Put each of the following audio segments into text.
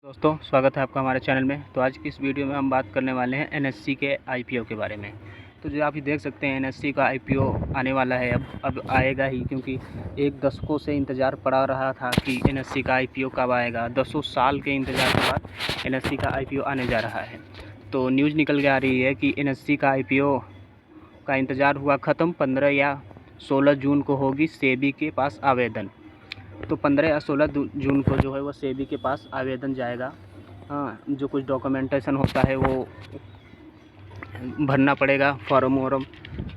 दोस्तों स्वागत है आपका हमारे चैनल में। तो आज की इस वीडियो में हम बात करने वाले हैं एनएससी के आईपीओ के बारे में। तो जो आप ही देख सकते हैं एनएससी का आईपीओ आने वाला है, अब आएगा ही, क्योंकि एक दशकों से इंतज़ार पड़ा रहा था कि एनएससी का आईपीओ कब आएगा। 10 साल के इंतज़ार के बाद एनएससी का आईपीओ आने जा रहा है। तो न्यूज़ निकल के आ रही है कि एनएससी का आईपीओ का इंतज़ार हुआ ख़त्म। 15 या 16 जून को होगी सेबी के पास आवेदन। तो 15 या 16 जून को जो है वो सेबी के पास आवेदन जाएगा। हाँ, जो कुछ डॉक्यूमेंटेशन होता है वो भरना पड़ेगा, फॉर्म वॉर्म।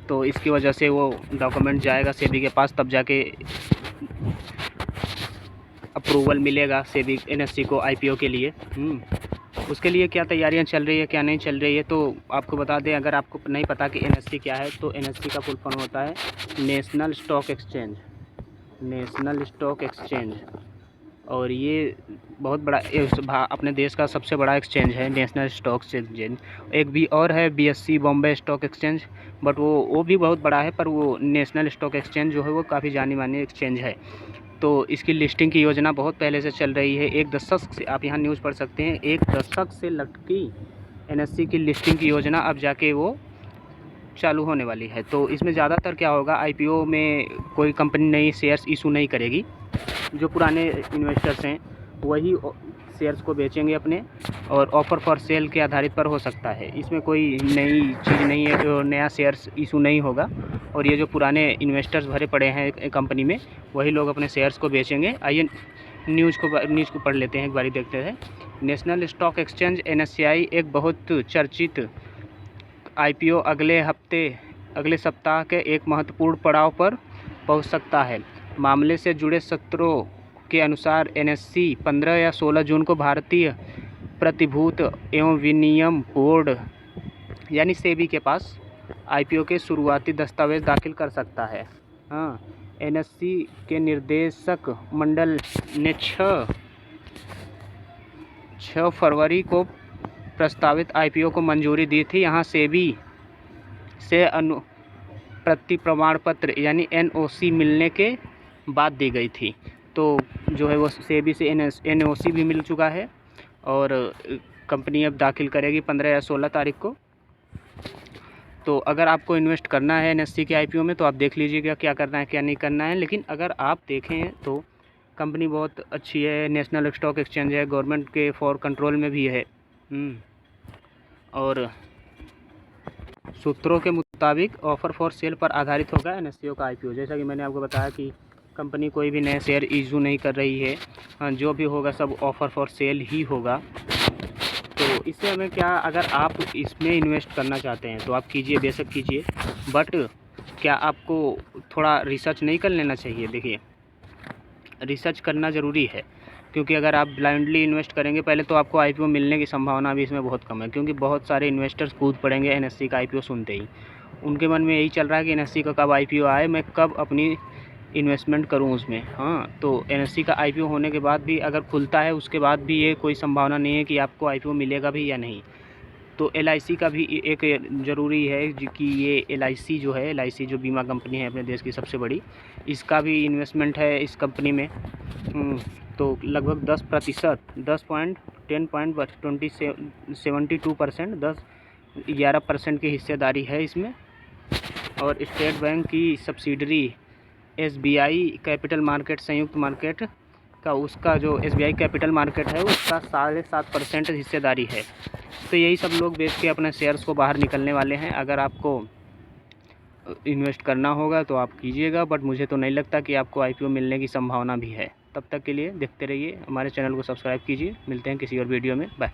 तो इसकी वजह से वो डॉक्यूमेंट जाएगा सेबी के पास, तब जाके अप्रूवल मिलेगा सेबी एनएससी को आईपीओ के लिए। उसके लिए क्या तैयारियां चल रही है, क्या नहीं चल रही है, तो आपको बता दें। अगर आपको नहीं पता कि एनएससी क्या है, तो एनएससी का फुल फॉर्म होता है national stock exchange. National stock exchange, और ये बहुत बड़ा अपने देश का सबसे बड़ा एक्सचेंज है नेशनल स्टॉक एक्सचेंज। एक भी और है BSc Bombay stock exchange, but वो भी बहुत बड़ा है, पर वो नेशनल स्टॉक एक्सचेंज जो है वो काफ़ी जानी मानी एक्सचेंज है। तो इसकी लिस्टिंग की योजना बहुत पहले से चल रही है। एक दशक से, आप यहाँ न्यूज़ पढ़ सकते हैं, एक दशक से लटकी एनएससी की लिस्टिंग की योजना अब जाके वो चालू होने वाली है। तो इसमें ज़्यादातर क्या होगा, आईपीओ में कोई कंपनी नई शेयर्स इशू नहीं करेगी। जो पुराने इन्वेस्टर्स हैं वही शेयर्स को बेचेंगे अपने, और ऑफ़र फॉर सेल के आधारित पर हो सकता है। इसमें कोई नई चीज़ नहीं है, जो नया शेयर्स इशू नहीं होगा। और ये जो पुराने इन्वेस्टर्स भरे पड़े हैं कंपनी में, वही लोग अपने शेयर्स को बेचेंगे। आइए न्यूज़ को पढ़ लेते हैं, एक बारी देखते हैं। नेशनल स्टॉक एक्सचेंज एनएससीआई एक बहुत चर्चित आईपीओ अगले सप्ताह के एक महत्वपूर्ण पड़ाव पर पहुंच सकता है। मामले से जुड़े सूत्रों के अनुसार एनएससी 15 या 16 जून को भारतीय प्रतिभूति एवं विनिमय बोर्ड यानी सेबी के पास आईपीओ के शुरुआती दस्तावेज दाखिल कर सकता है। हाँ, एनएससी के निर्देशक मंडल ने 6 फरवरी को प्रस्तावित आईपीओ को मंजूरी दी थी। यहाँ सेबी से प्रति प्रमाण पत्र यानी एनओसी मिलने के बाद दी गई थी। तो जो है वो सेबी से एनओसी भी मिल चुका है, और कंपनी अब दाखिल करेगी 15 या 16 तारीख को। तो अगर आपको इन्वेस्ट करना है एनएससी के आईपीओ में, तो आप देख लीजिएगा क्या करना है क्या नहीं करना है। लेकिन अगर आप देखें तो कंपनी बहुत अच्छी है, नेशनल स्टॉक एक्सचेंज है, गवर्नमेंट के फॉर कंट्रोल में भी है। और सूत्रों के मुताबिक ऑफ़र फॉर सेल पर आधारित होगा एनएससी का आईपीओ। जैसा कि मैंने आपको बताया कि कंपनी कोई भी नए शेयर इशू नहीं कर रही है। हाँ, जो भी होगा सब ऑफ़र फॉर सेल ही होगा। तो इससे हमें क्या, अगर आप इसमें इन्वेस्ट करना चाहते हैं तो आप कीजिए, बेशक कीजिए, बट क्या आपको थोड़ा रिसर्च नहीं कर लेना चाहिए? देखिए, रिसर्च करना ज़रूरी है, क्योंकि अगर आप ब्लाइंडली इन्वेस्ट करेंगे पहले, तो आपको आईपीओ मिलने की संभावना भी इसमें बहुत कम है। क्योंकि बहुत सारे इन्वेस्टर्स कूद पड़ेंगे एनएससी का आईपीओ सुनते ही। उनके मन में यही चल रहा है कि एनएससी का कब आईपीओ आए, मैं कब अपनी इन्वेस्टमेंट करूं उसमें। हाँ, तो एनएससी का आईपीओ होने के बाद भी अगर खुलता है, उसके बाद भी ये कोई संभावना नहीं है कि आपको आईपीओ मिलेगा भी या नहीं। तो एलआईसी का भी एक ज़रूरी है कि ये एलआईसी जो है, एलआईसी जो बीमा कंपनी है अपने देश की सबसे बड़ी, इसका भी इन्वेस्टमेंट है इस कंपनी में। तो लगभग 10%, 11% की हिस्सेदारी है इसमें। और स्टेट बैंक की सब्सिडरी एसबीआई कैपिटल मार्केट संयुक्त मार्केट का, उसका जो एसबीआई कैपिटल मार्केट है उसका 7.5% हिस्सेदारी है। तो यही सब लोग बेच के अपने शेयर्स को बाहर निकलने वाले हैं। अगर आपको इन्वेस्ट करना होगा तो आप कीजिएगा, बट मुझे तो नहीं लगता कि आपको आईपीओ मिलने की संभावना भी है। तब तक के लिए देखते रहिए, हमारे चैनल को सब्सक्राइब कीजिए। मिलते हैं किसी और वीडियो में। बाय।